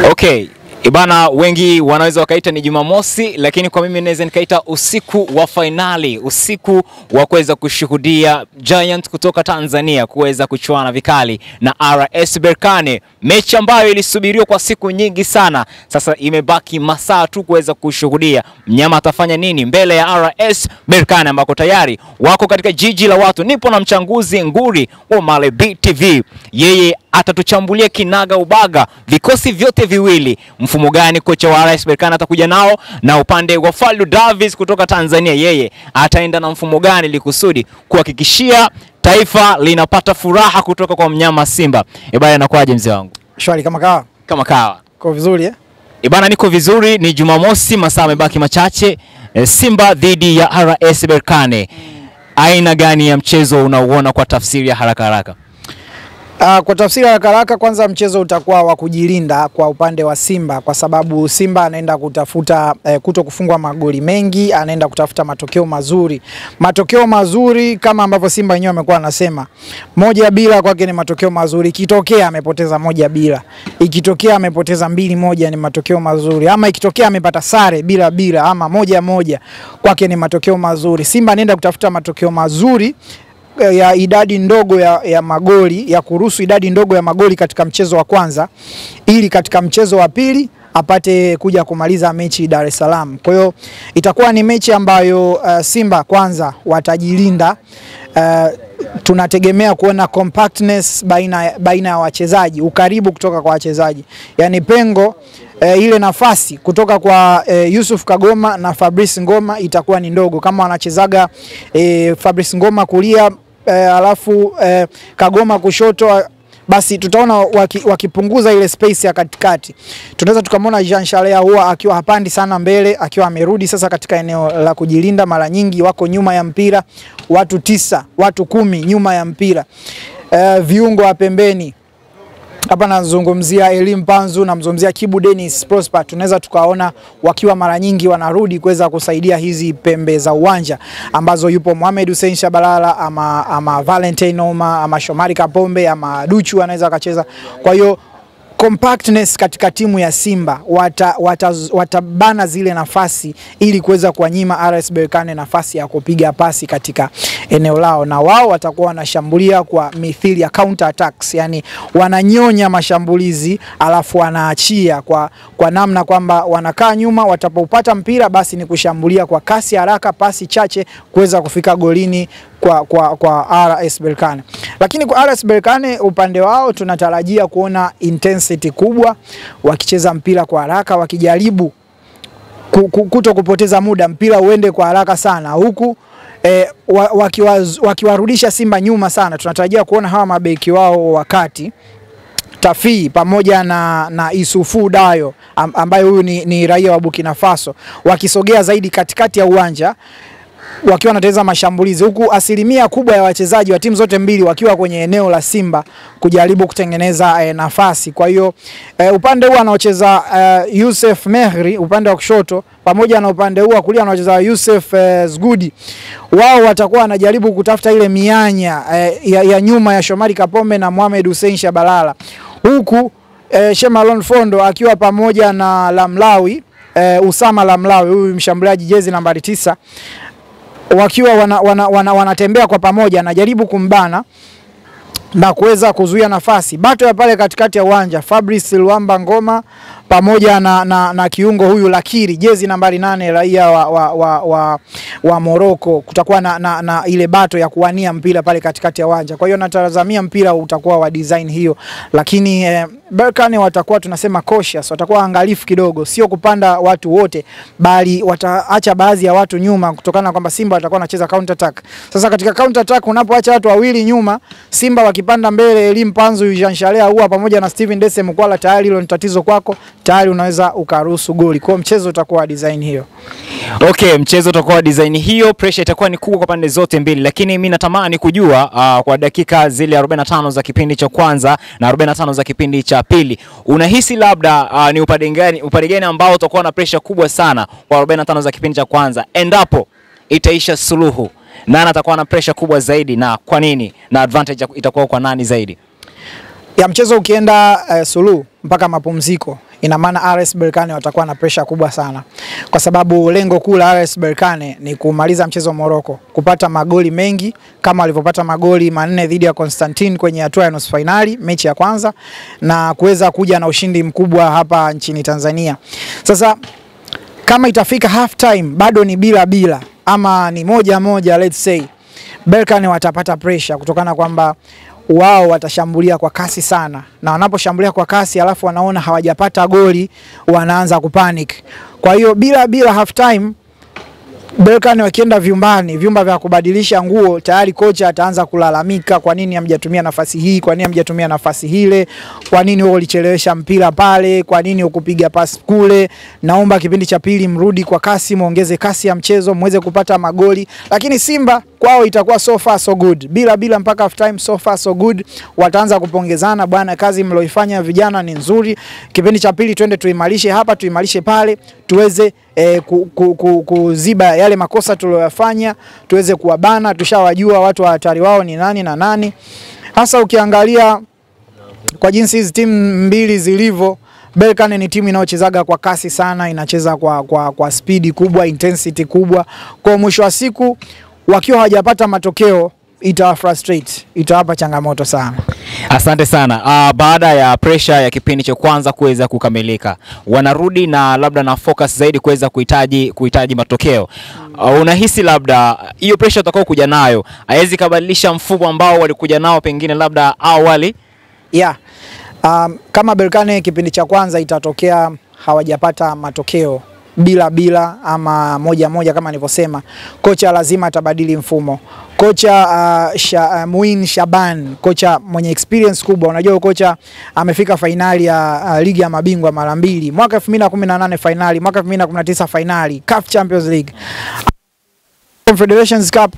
Okay. Ibana, wengi wanaweza wakaita ni Jumamosi, lakini kwa mimi naweza nikaita usiku wa finali, usiku wa kuweza kushuhudia Giant kutoka Tanzania kuweza kuchuana vikali na RS Berkane, mechi ambayo ilisubiriwa kwa siku nyingi sana. Sasa imebaki masaa tu kuweza kushuhudia mnyama atafanya nini mbele ya RS Berkane ambako tayari wako katika jiji la watu. Nipo na mchanguzi nguri wa Male BTV, yeye atatuchambulia kinaga ubaga vikosi vyote viwili, mfumo gani kocha wa RS Berkane atakuja nao, na upande wa Fallu Davis kutoka Tanzania yeye ataenda na mfumo gani likusudi kuhakikishia taifa linapata furaha kutoka kwa mnyama Simba. Ibana, inakuaje mzee wangu? Shwari kama kawa. Kama kawa. Kwa vizuri eh? Ibana, niko vizuri, ni Jumamosi, masaa yamebaki machache. Simba dhidi ya RS Berkane. Aina gani ya mchezo unauona kwa tafsiri ya haraka haraka? Kwa tafsiri ya haraka kwanza, mchezo utakuwa wa kujilinda kwa upande wa Simba, kwa sababu Simba anaenda kutafuta kuto kufungwa magoli mengi, anaenda kutafuta matokeo mazuri. Matokeo mazuri kama ambavyo Simba wenyewe wamekuwa wanasema, 1-0 kwake ni matokeo mazuri. Ikitokea amepoteza 1-0, ikitokea amepoteza 2-1 ni matokeo mazuri, ama ikitokea amepata sare 0-0 ama 1-1 kwake ni matokeo mazuri. Simba anaenda kutafuta matokeo mazuri ya idadi ndogo ya magoli, ya kuruhusu idadi ndogo ya magoli katika mchezo wa kwanza, ili katika mchezo wa pili apate kuja kumaliza mechi Dar es Salaam. Kwa hiyo itakuwa ni mechi ambayo Simba kwanza watajilinda. Tunategemea kuona compactness baina ya wachezaji, ukaribu kutoka kwa wachezaji. Yani pengo ile nafasi kutoka kwa Yusuf Kagoma na Fabrice Ngoma itakuwa ni ndogo. Kama wanachezaga Fabrice Ngoma kulia alafu Kagoma kushoto, basi tutaona wakipunguza ile space ya katikati. Tunaweza tukamwona Jean Charles huwa akiwa hapandi sana mbele, akiwa amerudi sasa katika eneo la kujilinda. Mara nyingi wako nyuma ya mpira, watu 9, watu 10 nyuma ya mpira. Viungo wa pembeni, hapa nazungumzia Elim Panzu, namzungumzia Kibu Dennis Prosper, tunaweza tukaona wakiwa mara nyingi wanarudi kuweza kusaidia hizi pembe za uwanja ambazo yupo Mohamed Hussein Shabalala ama Valentine Oma ama Shomari Kapombe ama Duchu anaweza akacheza. Kwa hiyo compactness katika timu ya Simba watabana zile nafasi ili kuweza kuwanyima RS Berkane nafasi ya kupiga pasi katika eneo lao, na wao watakuwa wanashambulia kwa mithili ya counter attacks, yani wananyonya mashambulizi alafu wanaachia kwa namna kwamba wanakaa nyuma, watapopata mpira basi ni kushambulia kwa kasi haraka, pasi chache kuweza kufika golini kwa RS Berkane. Lakini kwa RS Berkane upande wao tunatarajia kuona intensity kubwa, wakicheza mpira kwa haraka, wakijaribu kuto kupoteza muda, mpira uende kwa haraka sana, huku wakiwarudisha Simba nyuma sana. Tunatarajia kuona hawa mabeki wao wakati Tafi pamoja na Isufu Dayo ambaye huyu ni raia wa Burkina Faso, wakisogea zaidi katikati ya uwanja wakiwa wanateza mashambulizi, huku asilimia kubwa ya wachezaji wa timu zote mbili wakiwa kwenye eneo la Simba kujaribu kutengeneza nafasi. Kwa hiyo upande huu anaocheza Youssef Mehri upande wa kushoto, pamoja na upande huu wa kulia anaocheza Youssef Zgoudi, wao watakuwa wanajaribu kutafuta ile mianya ya nyuma ya Shomari Kapombe na Mohamed Hussein Shabalala, huku Shemalon Fondo akiwa pamoja na Lamlawi, Usama Lamlawi, huyu mshambuliaji jezi nambari 9, wakiwa wanatembea kwa pamoja, anajaribu kumbana na kuweza kuzuia nafasi. Bato ya pale katikati ya uwanja, Fabrice Luamba Ngoma pamoja na kiungo huyu Lakiri jezi nambari 8 raia wa Morocco, kutakuwa na ile bato ya kuwania mpira pale katikati ya uwanja. Kwa hiyo natazamia mpira utakuwa wa design hiyo, lakini Berkane watakuwa tunasema cautious, watakuwa angalifu kidogo, sio kupanda watu wote, bali wataacha baadhi ya watu nyuma, kutokana na kwamba Simba watakuwa wanacheza counter attack. Sasa katika counter attack unapoacha watu wawili nyuma, Simba wakipanda mbele, Elim Panzu, Jean Charles huwa pamoja na Steven Dese Mkwala, tayari hilo ni tatizo kwako, tayari unaweza ukaruhusu goli. Kwa mchezo utakuwa design hiyo. Okay, mchezo utakuwa design hiyo, pressure itakuwa ni kubwa kwa pande zote mbili, lakini mimi natamani kujua kwa dakika zile 45 za kipindi cha kwanza na 45 za kipindi cha pili, unahisi labda ni upande gani ambao utakuwa na pressure kubwa sana kwa 45 za kipindi cha kwanza, endapo itaisha suluhu? Nani atakuwa na pressure kubwa zaidi na kwa nini, na advantage itakuwa kwa nani zaidi? Ya mchezo ukienda suluhu mpaka mapumziko, ina maana RS Berkane watakuwa na pressure kubwa sana, kwa sababu lengo kuu la RS Berkane ni kumaliza mchezo Morocco, kupata magoli mengi kama walivyopata magoli 4 dhidi ya Constantine kwenye hatua ya nusu finali mechi ya kwanza, na kuweza kuja na ushindi mkubwa hapa nchini Tanzania. Sasa kama itafika half time bado ni bila ama ni 1-1, let's say Berkane watapata pressure kutokana kwamba wao watashambulia kwa kasi sana, na wanaposhambulia kwa kasi alafu wanaona hawajapata goli wanaanza kupanic. Kwa hiyo bila half time Berkane wakienda vyumba vya kubadilisha nguo, tayari kocha ataanza kulalamika, kwa nini hamjatumia nafasi hii, kwa nini hamjatumia nafasi hile, kwa nini wewe ulichelewesha mpira pale, kwa nini ukupiga pass kule, naomba kipindi cha pili mrudi kwa kasi, muongeze kasi ya mchezo muweze kupata magoli. Lakini Simba kwao itakuwa so far so good, bila mpaka half time, so far so good. Wataanza kupongezana, bwana kazi mlioifanya vijana ni nzuri, kipindi cha pili twende tuimarishe hapa tuimarishe pale, tuweze kuziba yale makosa tuliyofanya, tuweze kuwabana, tushawajua watu wa hatari wao ni nani na nani. Hasa ukiangalia kwa jinsi hizi timu mbili zilivyo, Berkane ni timu inayochezaga kwa kasi sana, inacheza kwa speed kubwa, intensity kubwa. Kwa mwisho wa siku wakiwa hawajapata matokeo itawa frustrate, itawapa changamoto sana. Asante sana. Baada ya pressure ya kipindi cha kwanza kuweza kukamilika, wanarudi na labda na focus zaidi kuweza kuhitaji matokeo. Unahisi labda hiyo pressure utakao kuja nayo haiwezi kubadilisha mfumo ambao walikuja nao pengine labda awali? Yeah. Kama Berkane kipindi cha kwanza itatokea hawajapata matokeo bila ama 1-1 kama nilivyosema, kocha lazima atabadili mfumo. Kocha Muin Shaban, kocha mwenye experience kubwa, unajua kocha amefika finali ya ligi ya mabingwa mara 2, mwaka 2018 finali, mwaka 2019 finali CAF Champions League, Confederations Cup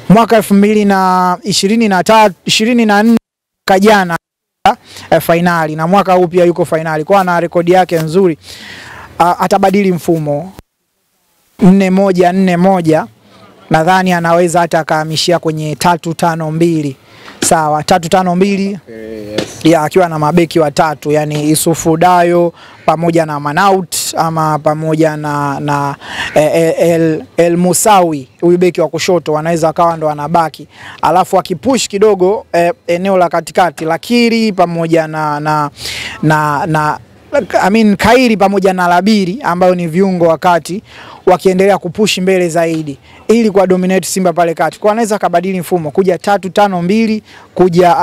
mwaka 2024 kajana finali, na mwaka huu pia yuko finali, kwa ana rekodi yake nzuri. Atabadili mfumo 4-1-4-1, nadhani anaweza hata akahamishia kwenye 3-5-2. Sawa, 3-5-2. Ya akiwa na mabeki watatu, yani Isufu Dayo pamoja na Manaut ama pamoja na El Musawi, huyu beki wa kushoto, wanaweza akawa ndo wanabaki. Alafu akipush kidogo eneo la katikati, Lakiri pamoja na Kairi pamoja na Labiri ambao ni viungo wakati wakiendelea kupush mbele zaidi ili kwa dominate Simba pale kati. Kwa anaweza kabadili mfumo kuja 3-5-2 kuja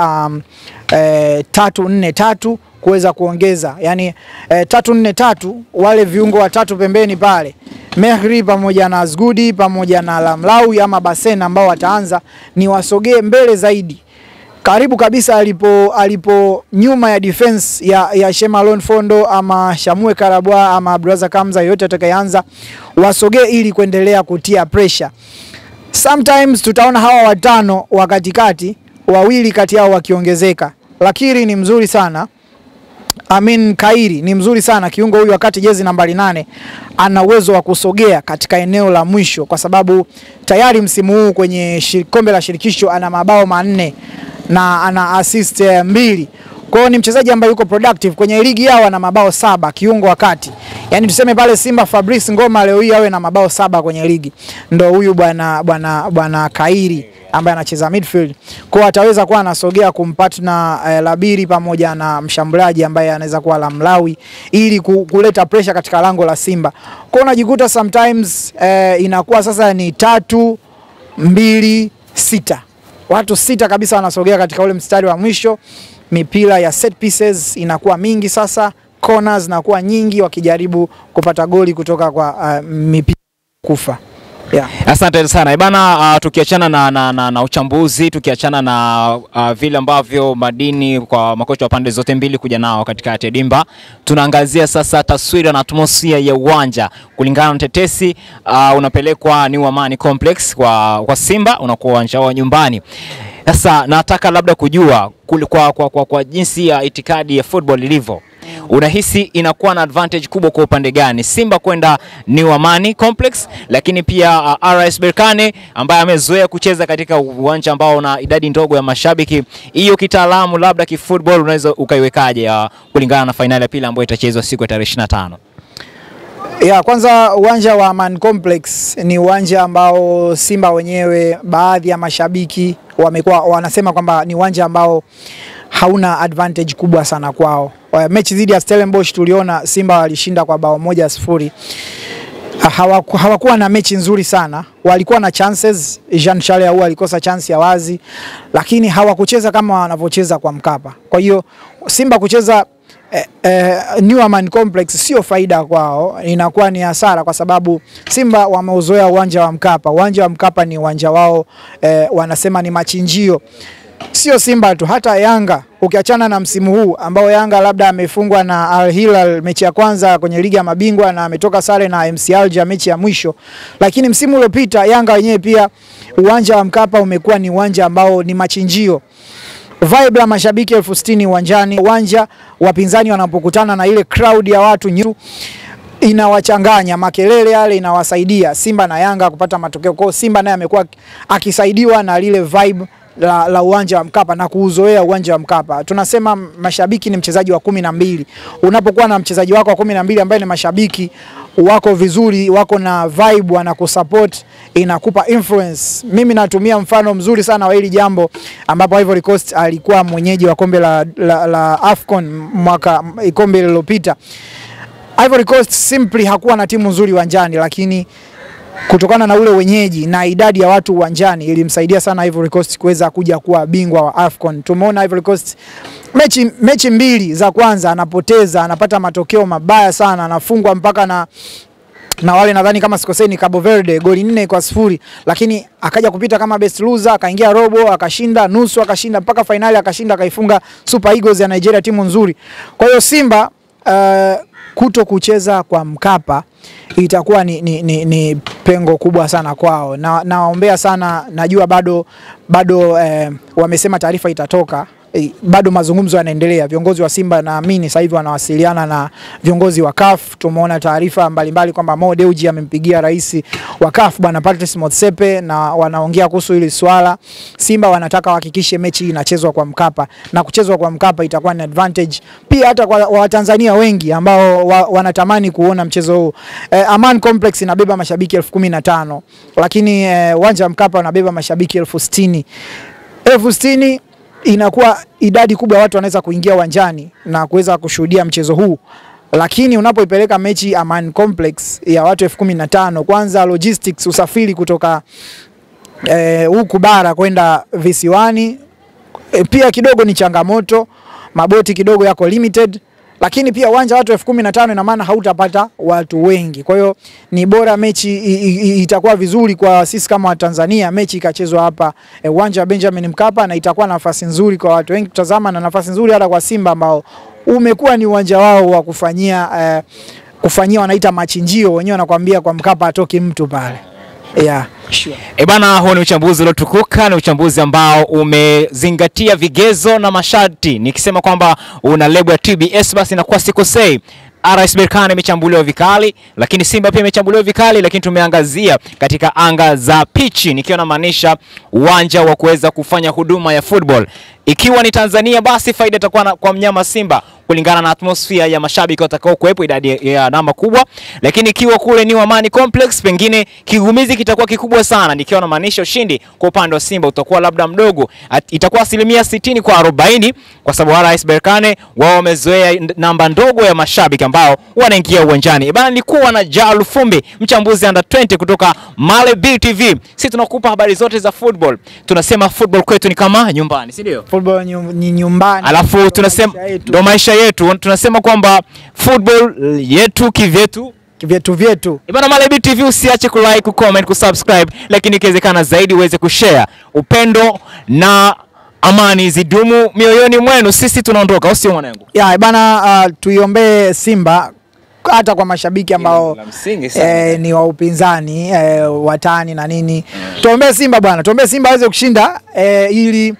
3-4-3 kuweza kuongeza, yani 3-4-3 wale viungo watatu pembeni pale, Mehri pamoja na Azgudi pamoja na Lamlawi ama Basen ambao wataanza ni wasogee mbele zaidi, karibu kabisa alipo nyuma ya defense ya Shemalon Fondo ama Shamwe Karabwa ama Abdulaza Kamza, yote atakayeanza wasogee ili kuendelea kutia pressure. Sometimes tutaona hawa watano wa katikati, wawili kati yao wakiongezeka. Lakiri ni mzuri sana, Kairi ni mzuri sana, kiungo huyu wakati jezi nambari 8 ana uwezo wa kusogea katika eneo la mwisho, kwa sababu tayari msimu huu kwenye kombe la shirikisho ana mabao 4 na ana assist 2. Kwa hiyo ni mchezaji ambaye yuko productive. Kwenye ligi yao ana mabao 7 kiungo wakati. Yani tuseme pale Simba Fabrice Ngoma leo hii awe na mabao 7 kwenye ligi. Ndio huyu bwana Kairi ambaye anacheza midfield. Kwa hiyo ataweza kuwa anasogea kumpatna Labiri pamoja na mshambuliaji ambaye anaweza kuwa Lamlawi ili kuleta pressure katika lango la Simba. Kwa hiyo unajikuta sometimes inakuwa sasa ni 3-2-6. Watu 6 kabisa wanasogea katika ule mstari wa mwisho. Mipira ya set pieces inakuwa mingi sasa, corners zinakuwa nyingi wakijaribu kupata goli kutoka kwa mipira kufa. Yeah. Asante sana. Bana, tukiachana na uchambuzi, tukiachana na vile ambavyo madini kwa makocha wa pande zote mbili kuja nao katika dimba, tunaangazia sasa taswira na atmosphere ya uwanja. Kulingana na tetesi, unapelekwa New Amani Complex kwa Simba, unakuwa uwanja wa nyumbani. Sasa nataka labda kujua kwa jinsi ya itikadi ya football ilivyo, unahisi inakuwa na advantage kubwa kwa upande gani? Simba kwenda New Amani Complex, lakini pia RS Berkane ambaye amezoea kucheza katika uwanja ambao una idadi ndogo ya mashabiki. Hiyo kitaalamu labda kifootball unaweza ukaiwekaje kulingana na finali ya pili ambayo itachezwa siku ya tarehe 25? Ya kwanza, uwanja wa Amani Complex ni uwanja ambao Simba wenyewe baadhi ya mashabiki wamekuwa wanasema kwamba ni uwanja ambao hauna advantage kubwa sana kwao. Mechi dhidi ya Stellenbosch tuliona Simba walishinda kwa bao 1-0. Hawakuwa na mechi nzuri sana. Walikuwa na chances, Jean Charles Ahoua alikosa chance ya wazi, lakini hawakucheza kama wanavyocheza kwa Mkapa. Kwa hiyo Simba kucheza New Amani Complex sio faida kwao, inakuwa ni hasara kwa sababu Simba wameuzoea uwanja wa Mkapa. Uwanja wa Mkapa ni uwanja wao, wanasema ni machinjio. Sio Simba tu, hata Yanga ukiachana na msimu huu ambao Yanga labda amefungwa na Al Hilal mechi ya kwanza kwenye ligi ya mabingwa na ametoka sare na MC Alger mechi ya mwisho, lakini msimu uliopita Yanga wenyewe pia uwanja wa Mkapa umekuwa ni uwanja ambao ni machinjio. Vibe la mashabiki 60,000 uwanjani, uwanja wapinzani wanapokutana na ile crowd ya watu inawachanganya, makelele yale inawasaidia Simba na Yanga kupata matokeo. Kwa Simba naye amekuwa akisaidiwa na lile vibe la uwanja wa Mkapa na kuuzoea uwanja wa Mkapa. Tunasema mashabiki ni mchezaji wa 12. Unapokuwa na mchezaji wako wa 12 ambaye ni mashabiki wako vizuri, wako na vibe, wanakusupport, inakupa influence. Mimi natumia mfano mzuri sana wa hili jambo ambapo Ivory Coast alikuwa mwenyeji wa kombe la AFCON kombe lililopita. Ivory Coast simply hakuwa na timu nzuri uwanjani, lakini kutokana na ule wenyeji na idadi ya watu uwanjani ilimsaidia sana Ivory Coast kuweza kuja kuwa bingwa wa AFCON. Tumeona Ivory Coast mechi mbili za kwanza anapoteza, anapata matokeo mabaya sana, anafungwa mpaka na wale nadhani kama sikoseni Cabo Verde goli 4-0, lakini akaja kupita kama best loser, akaingia robo, akashinda, nusu akashinda, mpaka finali akashinda, akaifunga Super Eagles ya Nigeria, timu nzuri. Kwa hiyo Simba kuto kucheza kwa Mkapa itakuwa ni pengo kubwa sana kwao. Naombea sana, najua bado wamesema taarifa itatoka, bado mazungumzo yanaendelea. Viongozi wa Simba naamini sasa hivi wanawasiliana na viongozi wa CAF. Tumeona taarifa mbalimbali kwamba Mo Dewji amempigia rais wa CAF bwana Patrice Motsepe na wanaongea kuhusu hili swala. Simba wanataka wahakikishe mechi inachezwa kwa Mkapa, na kuchezwa kwa Mkapa itakuwa ni advantage pia hata kwa Watanzania wengi ambao wanatamani kuona mchezo huu. Amani Complex inabeba mashabiki 15,000, lakini uwanja wa Mkapa unabeba mashabiki 60,000. 60,000 inakuwa idadi kubwa watu wanaweza kuingia uwanjani na kuweza kushuhudia mchezo huu. Lakini unapoipeleka mechi Amani Complex ya watu 15,000, kwanza logistics, usafiri kutoka huku bara kwenda visiwani pia kidogo ni changamoto, maboti kidogo yako limited, lakini pia uwanja watu 15,000 ina maana hautapata watu wengi. Kwa hiyo ni bora mechi itakuwa vizuri kwa sisi kama Watanzania, mechi ikachezwa hapa uwanja wa Benjamin Mkapa, na itakuwa nafasi nzuri kwa watu wengi kutazama, na nafasi nzuri hata kwa Simba ambao umekuwa ni uwanja wao wa kufanyia wanaita machinjio, wenyewe wanakuambia kwa Mkapa atoki mtu pale. Yeah, sure. Bana, huo ni uchambuzi uliotukuka, ni uchambuzi ambao umezingatia vigezo na masharti. Nikisema kwamba una lebo ya TBS basi inakuwa sikosei. RS Berkane imechambuliwa vikali, lakini Simba pia imechambuliwa vikali, lakini tumeangazia katika anga za pichi, nikiwa na maanisha uwanja wa kuweza kufanya huduma ya football. Ikiwa ni Tanzania basi faida itakuwa kwa mnyama Simba kulingana na atmosphere ya mashabiki watakao kuwepo, idadi ya namba kubwa. Lakini ikiwa kule New Amani Complex pengine kigumizi kitakuwa kikubwa sana, nikiwa na maanisha ushindi kwa upande wa Simba utakuwa labda mdogo, itakuwa 60% kwa 40, kwa sababu RS Berkane wao wamezoea namba ndogo ya mashabiki ambao wanaingia uwanjani. Bana, nilikuwa na Jalu Fumbi, mchambuzi under 20 kutoka Male BTV. Sisi tunakupa habari zote za football. Tunasema football kwetu ni kama nyumbani, si ndio? Football ni nyumbani. Alafu tunasema ndo maisha yetu. Tunasema kwamba football yetu kivyetu vyetu. Bana, Male BTV usiache ku-like, ku-comment, ku-subscribe, lakini ikiwezekana zaidi uweze kushare. Upendo na amani zidumu mioyoni mwenu. Sisi tunaondoka, usio mwanangu. Ya bana, tuiombee Simba hata kwa mashabiki ambao ni wa upinzani, watani na nini. Tuombee Simba bwana, tuombee Simba aweze kushinda ili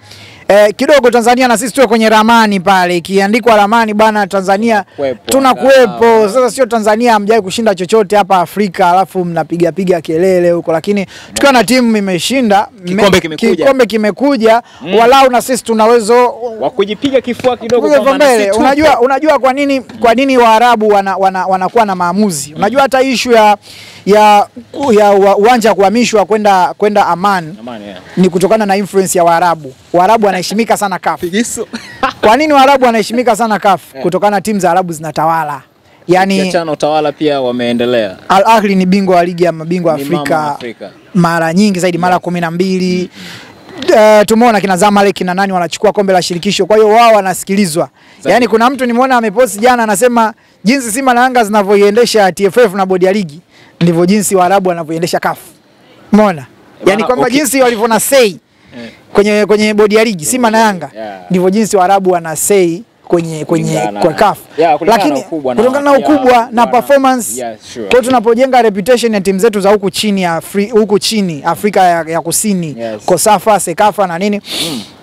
kidogo Tanzania na sisi tuwe kwenye ramani pale, ikiandikwa ramani bana Tanzania tunakuepo. Sasa sio Tanzania hamjai kushinda chochote hapa Afrika alafu mnapiga kelele huko, lakini tukiwa na timu imeshinda, kikombe kimekuja, walau na sisi tuna uwezo wa kujipiga kifua kidogo kwa mbele. Unajua kwa nini Waarabu wanakuwa na maamuzi? Unajua hata issue ya uwanja kuhamishwa kwenda Aman ni kutokana na influence ya Waarabu. Waarabu wanaheshimika sana CAF. Kwa nini Waarabu wanaheshimika sana CAF? Kutokana na timu za Arabu zinatawala. Yani kiachana utawala pia wameendelea. Al Ahly ni bingwa wa ligi ya mabingwa Afrika mara nyingi zaidi, mara 12. Tumeona kina Zamalek kina nani wanachukua kombe la shirikisho, kwa hiyo wao wanasikilizwa. Yani kuna mtu nimeona amepost jana anasema jinsi Simba na Yanga zinavyoiendesha TFF na bodi ya ligi ndivyo jinsi Waarabu wanavyoendesha CAF. Umeona? Yani kwamba jinsi walivona say kwenye bodi ya ligi Simba na Yanga ndivyo jinsi Waarabu wana say kwa CAF. Lakini kutokana na ukubwa na performance, kwa tunapojenga reputation ya timu zetu za huku chini Afrika ya Kusini, Kosafa, Sekafa na nini,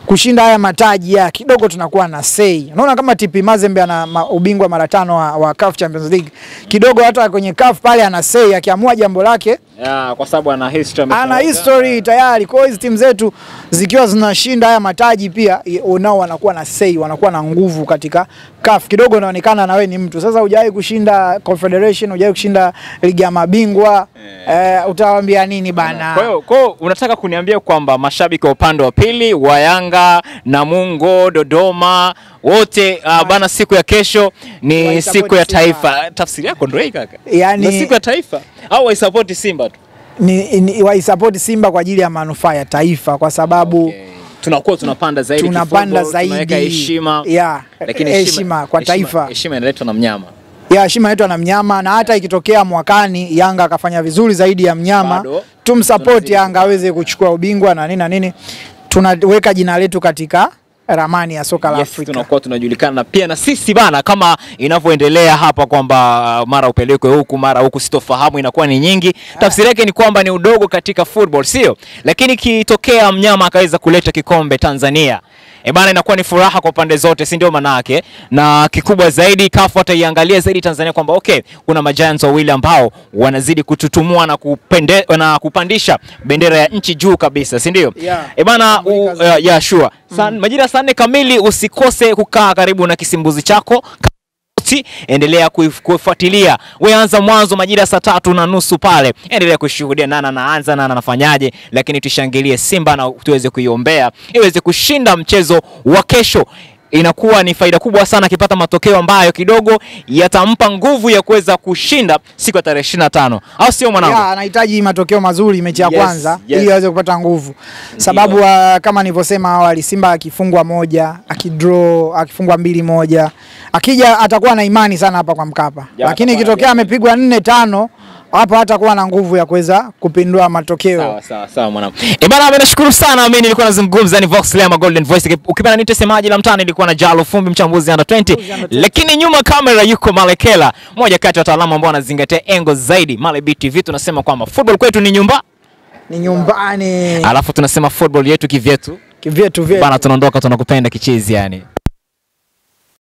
kushinda haya mataji ya kidogo tunakuwa na say. Unaona kama TP Mazembe ana ubingwa mara 5 wa CAF Champions League. Kidogo hata kwenye CAF pale ana say, akiamua jambo lake kwa sababu ana history tayari. Kwa hizo timu zetu zikiwa zinashinda haya mataji pia nao wanakuwa na say, wanakuwa na nguvu katika CAF. Kidogo inaonekana na wewe ni mtu. Sasa hujawahi kushinda Confederation, hujawahi kushinda ligi ya mabingwa, utawaambia nini bana? Kwa hiyo unataka kuniambia kwamba mashabiki wa upande wa pili wa Yanga, Namungo, Dodoma wote bana, siku ya kesho ni siku ya taifa. Tafsiri yako ndio hii kaka? Yani siku ya taifa au waisupport Simba tu? Ni waisupport Simba kwa ajili ya manufaa ya taifa, kwa sababu tunakuwa tunapanda zaidi, tunaweka heshima. Lakini heshima kwa taifa, heshima inaletwa na mnyama. Heshima inaletwa na mnyama, na hata ikitokea mwakani Yanga akafanya vizuri zaidi ya mnyama, tumsupport Yanga aweze kuchukua ubingwa na nini. Tunaweka jina letu katika ramani ya soka la Afrika. Tunakuwa tunajulikana pia na sisi bana, kama inavyoendelea hapa kwamba mara upelekwe huku mara huku, sitofahamu inakuwa ni nyingi. Tafsiri yake ni kwamba ni udogo katika football, sio? Lakini kitokea mnyama akaweza kuleta kikombe Tanzania, bana inakuwa ni furaha kwa pande zote, si ndio maana yake? Na kikubwa zaidi CAF ataiangalia zaidi Tanzania kwamba kuna magiants wawili ambao wanazidi kututumua na kupandisha bendera ya nchi juu kabisa, si ndio? Bana sure. Majira 4 kamili usikose kukaa karibu na kisimbuzi chako. Endelea kufuatilia. Wewe anza mwanzo majira 3:30 pale. Endelea kushuhudia nana anafanyaje, lakini tushangilie Simba na tuweze kuiombea iweze kushinda mchezo wa kesho. Inakuwa ni faida kubwa sana akipata matokeo ambayo kidogo yatampa nguvu ya kuweza kushinda siku ya tarehe 25. Au sio mwanangu? Anahitaji matokeo mazuri mechi ya kwanza ili aweze kupata nguvu. Sababu kama nilivyosema awali, Simba akifungwa 1, akidraw, akifungwa 2-1, akija atakuwa na imani sana hapa kwa Mkapa. Lakini ikitokea amepigwa 4-5 hapa hatakuwa na nguvu ya kuweza kupindua matokeo. Sawa mwanangu. Bana mimi nashukuru sana. Mimi nilikuwa nazungumza ni Vox Lema Golden Voice. Ukipenda niite semaji la mtani, nilikuwa na Jalo Fumbi, mchambuzi under 20. Lakini nyuma kamera yuko Malekela, mmoja kati ya wataalamu ambao wanazingatia engo zaidi. Male BTV tunasema kwamba football kwetu ni nyumbani. Alafu tunasema football yetu kivyetu. Bana tunaondoka, tunakupenda kichizi yani.